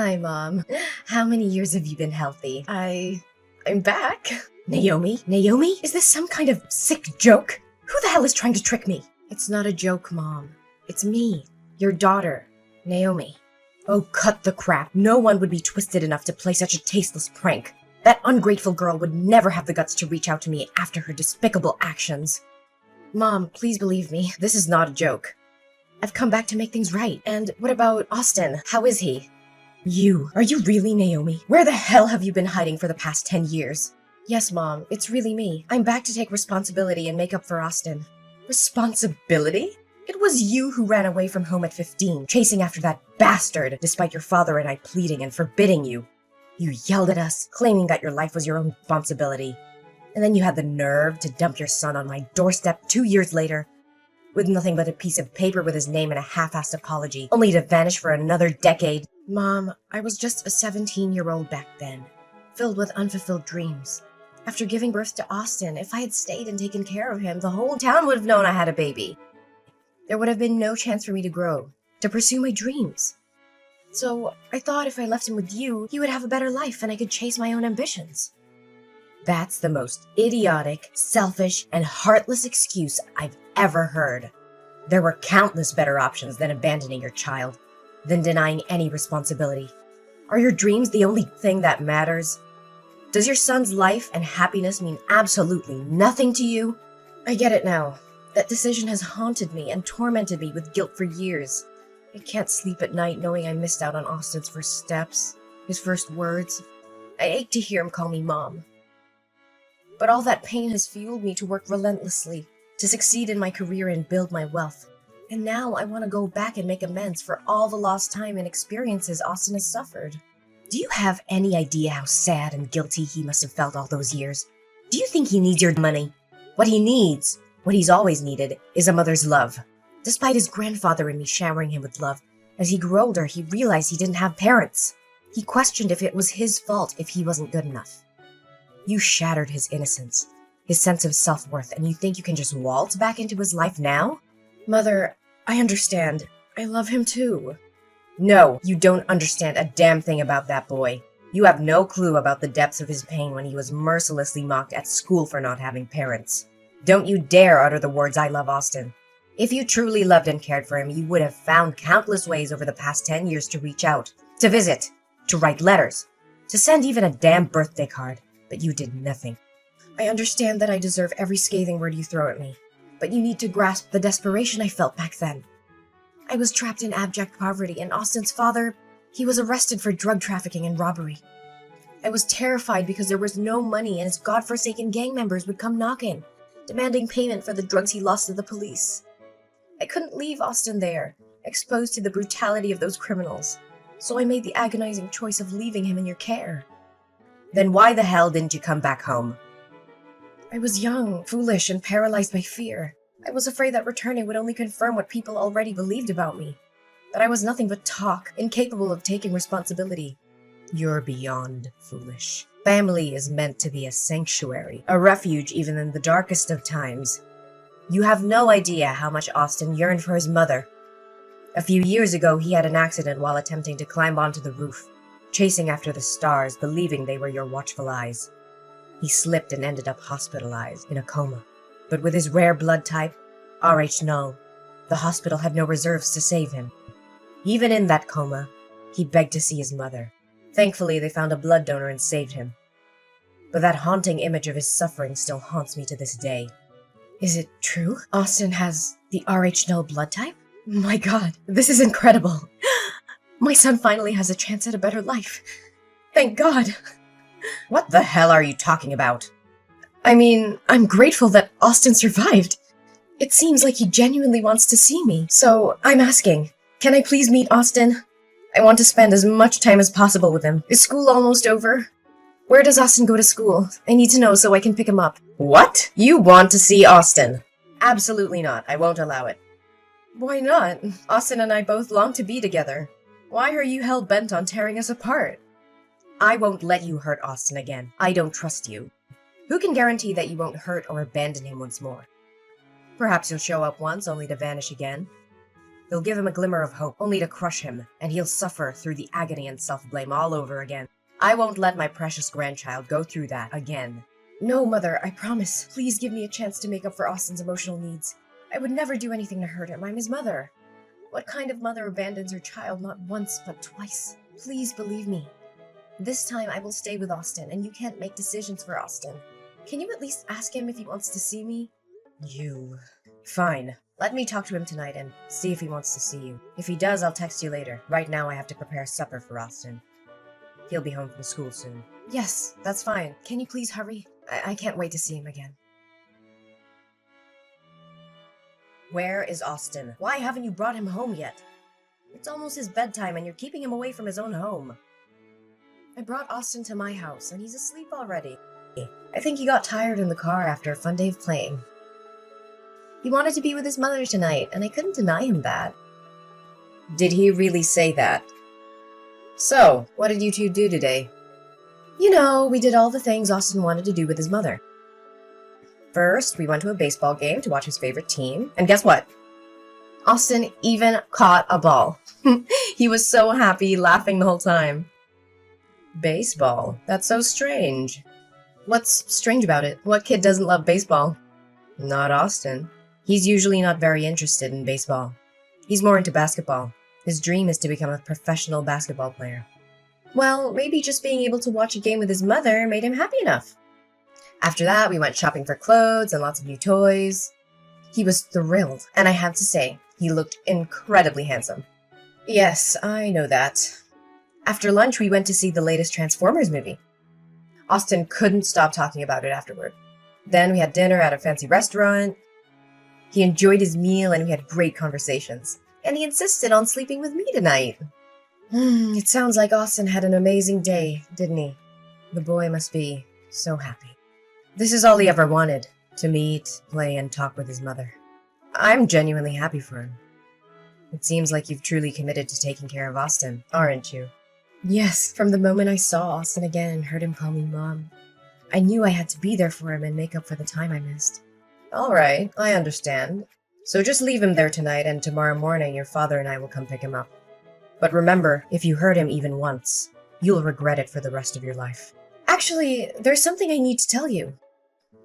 Hi, Mom. How many years have you been healthy? I'm back. Naomi? Naomi? Is this some kind of sick joke? Who the hell is trying to trick me? It's not a joke, Mom. It's me, your daughter, Naomi. Oh, cut the crap. No one would be twisted enough to play such a tasteless prank. That ungrateful girl would never have the guts to reach out to me after her despicable actions. Mom, please believe me. This is not a joke. I've come back to make things right. And what about Austin? How is he? Are you really Naomi? Where the hell have you been hiding for the past 10 years? Yes, Mom, it's really me. I'm back to take responsibility and make up for Austin. Responsibility? It was you who ran away from home at 15, chasing after that bastard, despite your father and I pleading and forbidding you. You yelled at us, claiming that your life was your own responsibility. And then you had the nerve to dump your son on my doorstep 2 years later, with nothing but a piece of paper with his name and a half-assed apology, only to vanish for another decade. Mom, I was just a 17-year-old back then, filled with unfulfilled dreams. After giving birth to Austin, if I had stayed and taken care of him, the whole town would have known I had a baby. There would have been no chance for me to grow, to pursue my dreams. So I thought if I left him with you, he would have a better life and I could chase my own ambitions. That's the most idiotic, selfish, and heartless excuse I've ever heard. There were countless better options than abandoning your child, than denying any responsibility. Are your dreams the only thing that matters? Does your son's life and happiness mean absolutely nothing to you? I get it now. That decision has haunted me and tormented me with guilt for years. I can't sleep at night knowing I missed out on Austin's first steps, his first words. I ache to hear him call me Mom. But all that pain has fueled me to work relentlessly, to succeed in my career and build my wealth. And now I want to go back and make amends for all the lost time and experiences Austin has suffered. Do you have any idea how sad and guilty he must have felt all those years? Do you think he needs your money? What he needs, what he's always needed, is a mother's love. Despite his grandfather and me showering him with love, as he grew older, he realized he didn't have parents. He questioned if it was his fault if he wasn't good enough. You shattered his innocence, his sense of self-worth, and you think you can just waltz back into his life now? Mother, I understand. I love him too. No, you don't understand a damn thing about that boy. You have no clue about the depths of his pain when he was mercilessly mocked at school for not having parents. Don't you dare utter the words "I love Austin." If you truly loved and cared for him, you would have found countless ways over the past 10 years to reach out, to visit, to write letters, to send even a damn birthday card. But you did nothing. I understand that I deserve every scathing word you throw at me, but you need to grasp the desperation I felt back then. I was trapped in abject poverty, and Austin's father, he was arrested for drug trafficking and robbery. I was terrified because there was no money and his godforsaken gang members would come knocking, demanding payment for the drugs he lost to the police. I couldn't leave Austin there, exposed to the brutality of those criminals, so I made the agonizing choice of leaving him in your care. Then why the hell didn't you come back home? I was young, foolish, and paralyzed by fear. I was afraid that returning would only confirm what people already believed about me. That I was nothing but talk, incapable of taking responsibility. You're beyond foolish. Family is meant to be a sanctuary, a refuge even in the darkest of times. You have no idea how much Austin yearned for his mother. A few years ago, he had an accident while attempting to climb onto the roof, chasing after the stars, believing they were your watchful eyes. He slipped and ended up hospitalized in a coma. But with his rare blood type, Rh-null, the hospital had no reserves to save him. Even in that coma, he begged to see his mother. Thankfully, they found a blood donor and saved him. But that haunting image of his suffering still haunts me to this day. Is it true? Austin has the Rh-null blood type? My God, this is incredible. My son finally has a chance at a better life. Thank God. What the hell are you talking about? I mean, I'm grateful that Austin survived. It seems like he genuinely wants to see me, so I'm asking, can I please meet Austin? I want to spend as much time as possible with him. Is school almost over? Where does Austin go to school? I need to know so I can pick him up. What? You want to see Austin? Absolutely not. I won't allow it. Why not? Austin and I both long to be together. Why are you hell-bent on tearing us apart? I won't let you hurt Austin again. I don't trust you. Who can guarantee that you won't hurt or abandon him once more? Perhaps you'll show up once only to vanish again. They'll give him a glimmer of hope, only to crush him, and he'll suffer through the agony and self-blame all over again. I won't let my precious grandchild go through that again. No, Mother, I promise. Please give me a chance to make up for Austin's emotional needs. I would never do anything to hurt him. I'm his mother. What kind of mother abandons her child not once, but twice? Please believe me. This time I will stay with Austin, and you can't make decisions for Austin. Can you at least ask him if he wants to see me? You... Fine. Let me talk to him tonight and see if he wants to see you. If he does, I'll text you later. Right now I have to prepare supper for Austin. He'll be home from school soon. Yes, that's fine. Can you please hurry? I can't wait to see him again. Where is Austin? Why haven't you brought him home yet? It's almost his bedtime and you're keeping him away from his own home. I brought Austin to my house and he's asleep already. I think he got tired in the car after a fun day of playing. He wanted to be with his mother tonight, and I couldn't deny him that. Did he really say that? So, what did you two do today? You know, we did all the things Austin wanted to do with his mother. First, we went to a baseball game to watch his favorite team, and guess what? Austin even caught a ball. He was so happy, laughing the whole time. Baseball? That's so strange. What's strange about it? What kid doesn't love baseball? Not Austin. He's usually not very interested in baseball. He's more into basketball. His dream is to become a professional basketball player. Well, maybe just being able to watch a game with his mother made him happy enough. After that, we went shopping for clothes and lots of new toys. He was thrilled, and I have to say, he looked incredibly handsome. Yes, I know that. After lunch, we went to see the latest Transformers movie. Austin couldn't stop talking about it afterward. Then we had dinner at a fancy restaurant. He enjoyed his meal and we had great conversations. And he insisted on sleeping with me tonight. It sounds like Austin had an amazing day, didn't he? The boy must be so happy. This is all he ever wanted, to meet, play, and talk with his mother. I'm genuinely happy for him. It seems like you've truly committed to taking care of Austin, aren't you? Yes, from the moment I saw Austin again and heard him call me Mom, I knew I had to be there for him and make up for the time I missed. All right, I understand. So just leave him there tonight, and tomorrow morning your father and I will come pick him up. But remember, if you hurt him even once, you'll regret it for the rest of your life. Actually, there's something I need to tell you.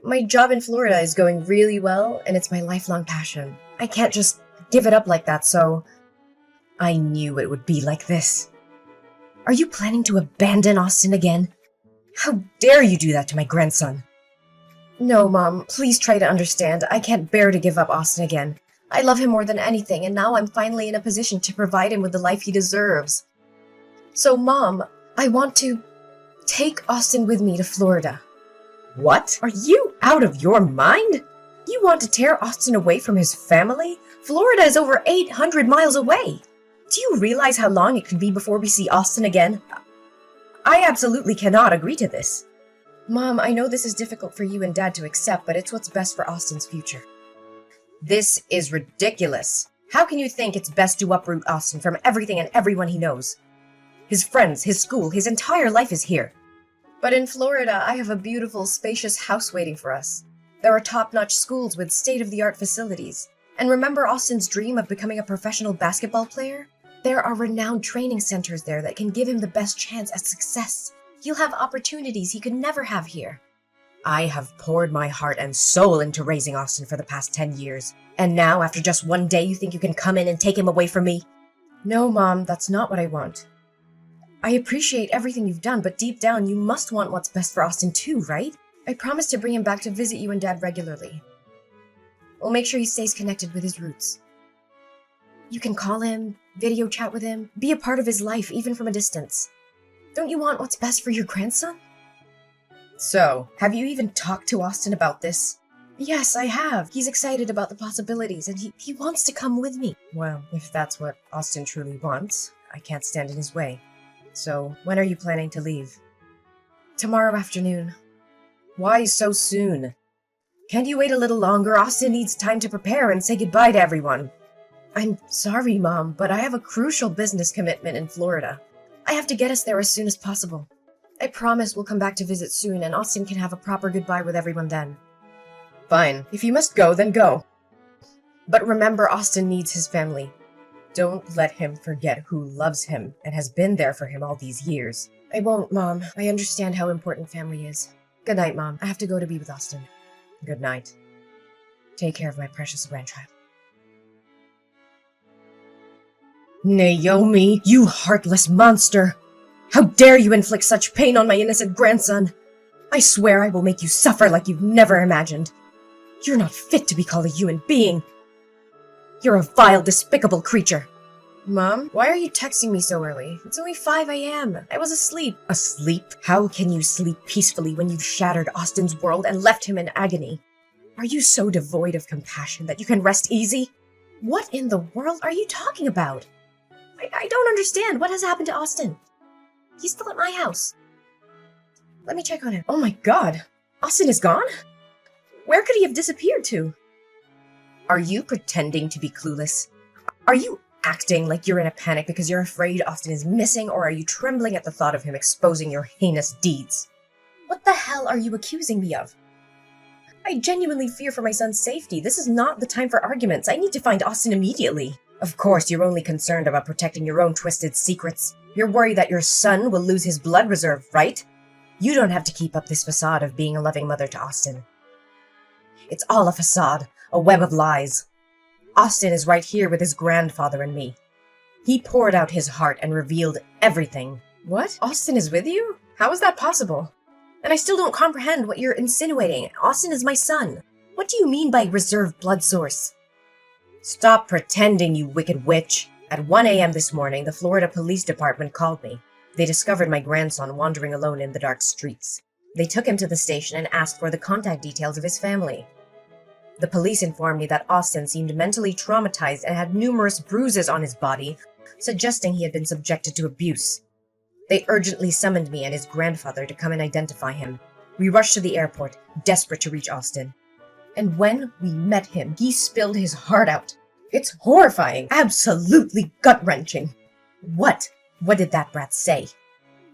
My job in Florida is going really well, and it's my lifelong passion. I can't just give it up like that, so... I knew it would be like this. Are you planning to abandon Austin again? How dare you do that to my grandson? No, Mom, please try to understand. I can't bear to give up Austin again. I love him more than anything, and now I'm finally in a position to provide him with the life he deserves. So, Mom, I want to take Austin with me to Florida. What? Are you out of your mind? You want to tear Austin away from his family? Florida is over 800 miles away. Do you realize how long it could be before we see Austin again? I absolutely cannot agree to this. Mom, I know this is difficult for you and Dad to accept, but it's what's best for Austin's future. This is ridiculous. How can you think it's best to uproot Austin from everything and everyone he knows? His friends, his school, his entire life is here. But in Florida, I have a beautiful, spacious house waiting for us. There are top-notch schools with state-of-the-art facilities. And remember Austin's dream of becoming a professional basketball player? There are renowned training centers there that can give him the best chance at success. He'll have opportunities he could never have here. I have poured my heart and soul into raising Austin for the past 10 years. And now, after just one day, you think you can come in and take him away from me? No, Mom, that's not what I want. I appreciate everything you've done, but deep down, you must want what's best for Austin too, right? I promise to bring him back to visit you and Dad regularly. We'll make sure he stays connected with his roots. You can call him, video chat with him, be a part of his life, even from a distance. Don't you want what's best for your grandson? So, have you even talked to Austin about this? Yes, I have. He's excited about the possibilities, and he wants to come with me. Well, if that's what Austin truly wants, I can't stand in his way. So, when are you planning to leave? Tomorrow afternoon. Why so soon? Can't you wait a little longer? Austin needs time to prepare and say goodbye to everyone. I'm sorry, Mom, but I have a crucial business commitment in Florida. I have to get us there as soon as possible. I promise we'll come back to visit soon, and Austin can have a proper goodbye with everyone then. Fine. If you must go, then go. But remember, Austin needs his family. Don't let him forget who loves him and has been there for him all these years. I won't, Mom. I understand how important family is. Good night, Mom. I have to go to be with Austin. Good night. Take care of my precious grandchild. Naomi, you heartless monster! How dare you inflict such pain on my innocent grandson! I swear I will make you suffer like you've never imagined. You're not fit to be called a human being. You're a vile, despicable creature. Mom, why are you texting me so early? It's only 5 a.m. I was asleep. Asleep? How can you sleep peacefully when you've shattered Austin's world and left him in agony? Are you so devoid of compassion that you can rest easy? What in the world are you talking about? I don't understand. What has happened to Austin? He's still at my house. Let me check on him. Oh my god. Austin is gone? Where could he have disappeared to? Are you pretending to be clueless? Are you acting like you're in a panic because you're afraid Austin is missing, or are you trembling at the thought of him exposing your heinous deeds? What the hell are you accusing me of? I genuinely fear for my son's safety. This is not the time for arguments. I need to find Austin immediately. Of course, you're only concerned about protecting your own twisted secrets. You're worried that your son will lose his blood reserve, right? You don't have to keep up this facade of being a loving mother to Austin. It's all a facade, a web of lies. Austin is right here with his grandfather and me. He poured out his heart and revealed everything. What? Austin is with you? How is that possible? And I still don't comprehend what you're insinuating. Austin is my son. What do you mean by reserved blood source? Stop pretending, you wicked witch. At 1 a.m. this morning, the Florida Police Department called me. They discovered my grandson wandering alone in the dark streets. They took him to the station and asked for the contact details of his family. The police informed me that Austin seemed mentally traumatized and had numerous bruises on his body, suggesting he had been subjected to abuse. They urgently summoned me and his grandfather to come and identify him. We rushed to the airport, desperate to reach Austin. And when we met him, he spilled his heart out. It's horrifying, absolutely gut-wrenching. What did that brat say?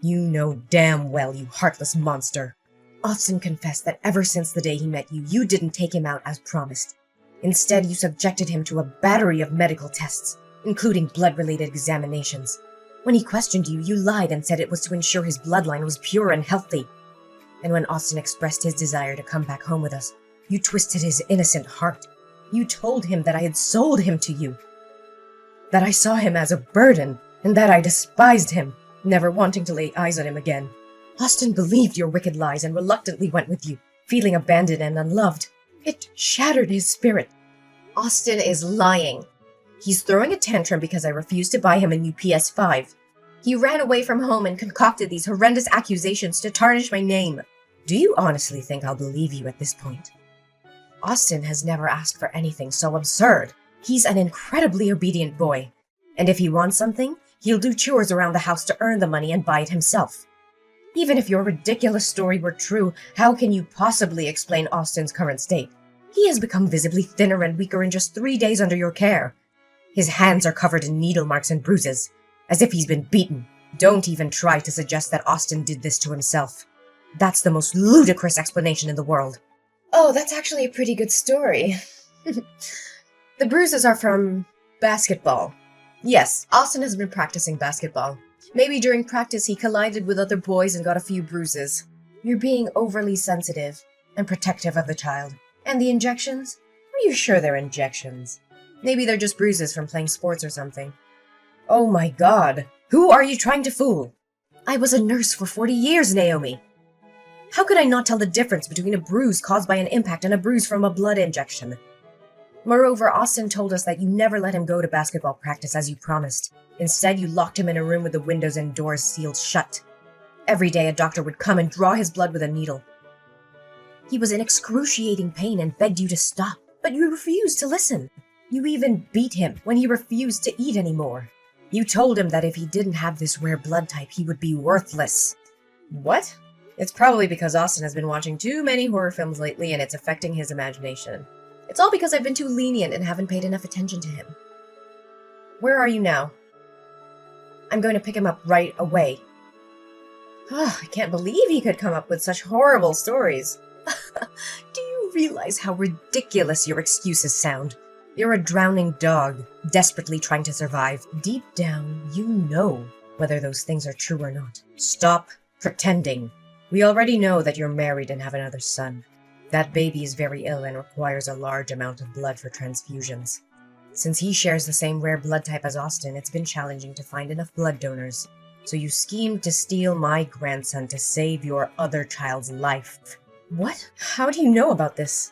You know damn well, you heartless monster. Austin confessed that ever since the day he met you, you didn't take him out as promised. Instead, you subjected him to a battery of medical tests, including blood-related examinations. When he questioned you, you lied and said it was to ensure his bloodline was pure and healthy. And when Austin expressed his desire to come back home with us, you twisted his innocent heart. You told him that I had sold him to you, that I saw him as a burden, and that I despised him, never wanting to lay eyes on him again. Austin believed your wicked lies and reluctantly went with you, feeling abandoned and unloved. It shattered his spirit. Austin is lying. He's throwing a tantrum because I refused to buy him a new PS5. He ran away from home and concocted these horrendous accusations to tarnish my name. Do you honestly think I'll believe you at this point? Austin has never asked for anything so absurd. He's an incredibly obedient boy. And if he wants something, he'll do chores around the house to earn the money and buy it himself. Even if your ridiculous story were true, how can you possibly explain Austin's current state? He has become visibly thinner and weaker in just 3 days under your care. His hands are covered in needle marks and bruises, as if he's been beaten. Don't even try to suggest that Austin did this to himself. That's the most ludicrous explanation in the world. Oh, that's actually a pretty good story. The bruises are from basketball. Yes, Austin has been practicing basketball. Maybe during practice he collided with other boys and got a few bruises. You're being overly sensitive and protective of the child. And the injections? Are you sure they're injections? Maybe they're just bruises from playing sports or something. Oh my god! Who are you trying to fool? I was a nurse for 40 years, Naomi. How could I not tell the difference between a bruise caused by an impact and a bruise from a blood injection? Moreover, Austin told us that you never let him go to basketball practice as you promised. Instead, you locked him in a room with the windows and doors sealed shut. Every day, a doctor would come and draw his blood with a needle. He was in excruciating pain and begged you to stop, but you refused to listen. You even beat him when he refused to eat anymore. You told him that if he didn't have this rare blood type, he would be worthless. What? It's probably because Austin has been watching too many horror films lately and it's affecting his imagination. It's all because I've been too lenient and haven't paid enough attention to him. Where are you now? I'm going to pick him up right away. Oh, I can't believe he could come up with such horrible stories. Do you realize how ridiculous your excuses sound? You're a drowning dog, desperately trying to survive. Deep down, you know whether those things are true or not. Stop pretending. We already know that you're married and have another son. That baby is very ill and requires a large amount of blood for transfusions. Since he shares the same rare blood type as Austin, it's been challenging to find enough blood donors. So you schemed to steal my grandson to save your other child's life. What? How do you know about this?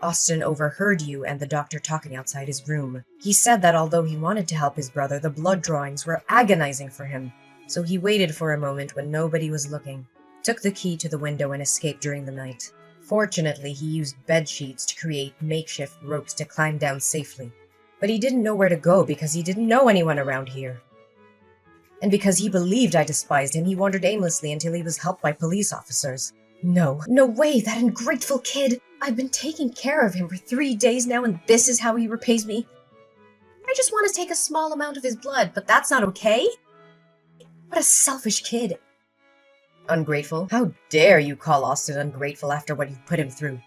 Austin overheard you and the doctor talking outside his room. He said that although he wanted to help his brother, the blood drawings were agonizing for him. So he waited for a moment when nobody was looking, took the key to the window and escaped during the night. Fortunately, he used bed sheets to create makeshift ropes to climb down safely. But he didn't know where to go because he didn't know anyone around here. And because he believed I despised him, he wandered aimlessly until he was helped by police officers. No way, that ungrateful kid! I've been taking care of him for 3 days now and this is how he repays me? I just want to take a small amount of his blood, but that's not okay? What a selfish kid. Ungrateful? How dare you call Austin ungrateful after what you put him through?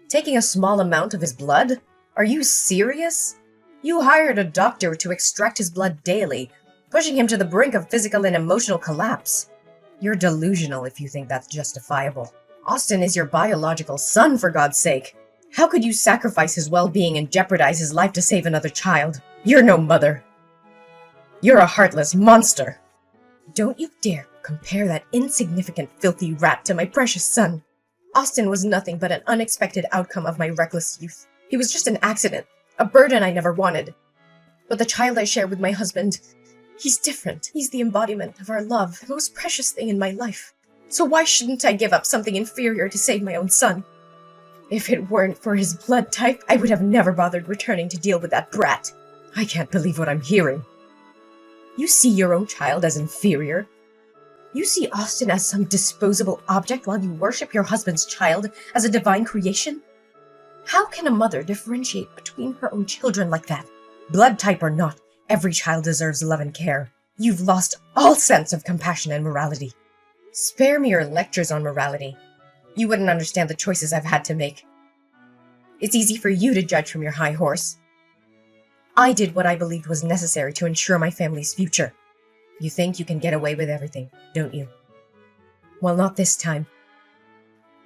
Taking a small amount of his blood? Are you serious? You hired a doctor to extract his blood daily, pushing him to the brink of physical and emotional collapse. You're delusional if you think that's justifiable. Austin is your biological son, for God's sake. How could you sacrifice his well-being and jeopardize his life to save another child? You're no mother. You're a heartless monster. Don't you dare compare that insignificant, filthy rat to my precious son. Austin was nothing but an unexpected outcome of my reckless youth. He was just an accident, a burden I never wanted. But the child I share with my husband, he's different. He's the embodiment of our love, the most precious thing in my life. So why shouldn't I give up something inferior to save my own son? If it weren't for his blood type, I would have never bothered returning to deal with that brat. I can't believe what I'm hearing. You see your own child as inferior? You see Austin as some disposable object while you worship your husband's child as a divine creation? How can a mother differentiate between her own children like that? Blood type or not, every child deserves love and care. You've lost all sense of compassion and morality. Spare me your lectures on morality. You wouldn't understand the choices I've had to make. It's easy for you to judge from your high horse. I did what I believed was necessary to ensure my family's future. You think you can get away with everything, don't you? Well, not this time.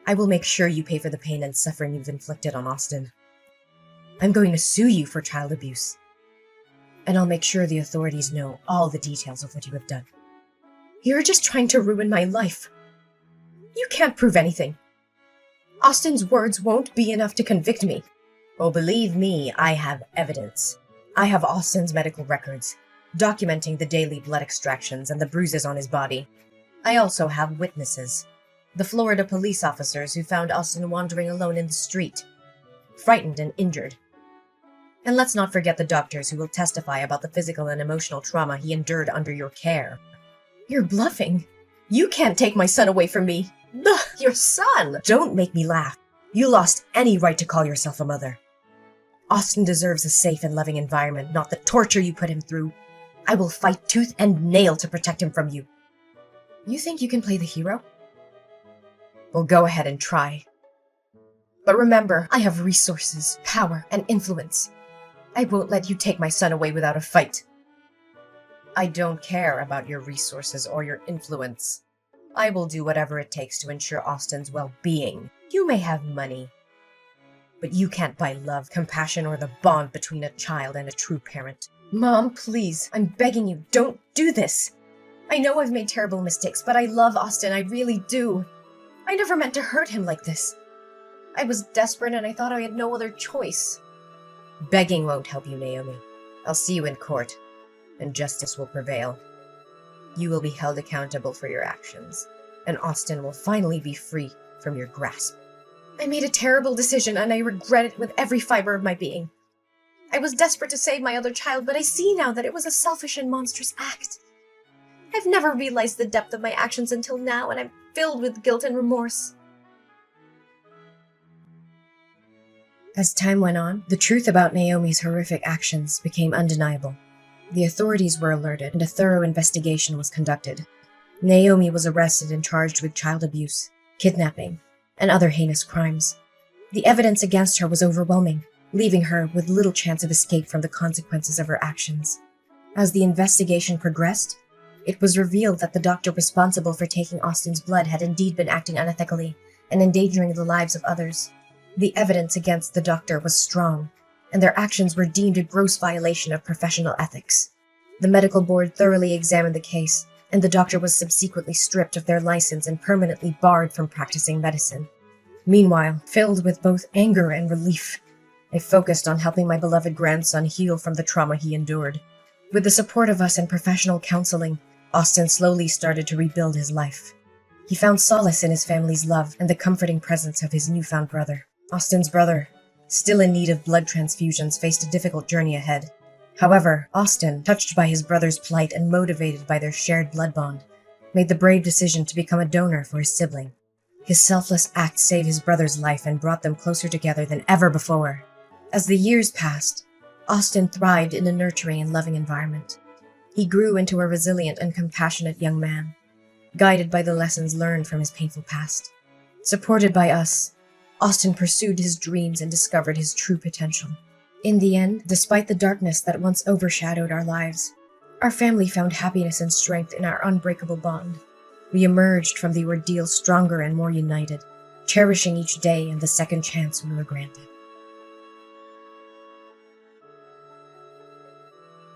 I will make sure you pay for the pain and suffering you've inflicted on Austin. I'm going to sue you for child abuse. And I'll make sure the authorities know all the details of what you have done. You're just trying to ruin my life. You can't prove anything. Austin's words won't be enough to convict me. Oh, believe me, I have evidence. I have Austin's medical records, documenting the daily blood extractions and the bruises on his body. I also have witnesses. The Florida police officers who found Austin wandering alone in the street, frightened and injured. And let's not forget the doctors who will testify about the physical and emotional trauma he endured under your care. You're bluffing. You can't take my son away from me. Ugh, your son! Don't make me laugh. You lost any right to call yourself a mother. Austin deserves a safe and loving environment, not the torture you put him through. I will fight tooth and nail to protect him from you. You think you can play the hero? Well, go ahead and try. But remember, I have resources, power, and influence. I won't let you take my son away without a fight. I don't care about your resources or your influence. I will do whatever it takes to ensure Austin's well-being. You may have money, but you can't buy love, compassion, or the bond between a child and a true parent. Mom, please, I'm begging you, don't do this. I know I've made terrible mistakes, but I love Austin, I really do. I never meant to hurt him like this. I was desperate and I thought I had no other choice. Begging won't help you, Naomi. I'll see you in court, and justice will prevail. You will be held accountable for your actions, and Austin will finally be free from your grasp. I made a terrible decision, and I regret it with every fiber of my being. I was desperate to save my other child, but I see now that it was a selfish and monstrous act. I've never realized the depth of my actions until now, and I'm filled with guilt and remorse. As time went on, the truth about Naomi's horrific actions became undeniable. The authorities were alerted, and a thorough investigation was conducted. Naomi was arrested and charged with child abuse, kidnapping, and other heinous crimes. The evidence against her was overwhelming. leaving her with little chance of escape from the consequences of her actions. As the investigation progressed, it was revealed that the doctor responsible for taking Austin's blood had indeed been acting unethically and endangering the lives of others. The evidence against the doctor was strong, and their actions were deemed a gross violation of professional ethics. The medical board thoroughly examined the case, and the doctor was subsequently stripped of their license and permanently barred from practicing medicine. Meanwhile, filled with both anger and relief, I focused on helping my beloved grandson heal from the trauma he endured. With the support of us and professional counseling, Austin slowly started to rebuild his life. He found solace in his family's love and the comforting presence of his newfound brother. Austin's brother, still in need of blood transfusions, faced a difficult journey ahead. However, Austin, touched by his brother's plight and motivated by their shared blood bond, made the brave decision to become a donor for his sibling. His selfless act saved his brother's life and brought them closer together than ever before. As the years passed, Austin thrived in a nurturing and loving environment. He grew into a resilient and compassionate young man, guided by the lessons learned from his painful past. Supported by us, Austin pursued his dreams and discovered his true potential. In the end, despite the darkness that once overshadowed our lives, our family found happiness and strength in our unbreakable bond. We emerged from the ordeal stronger and more united, cherishing each day and the second chance we were granted.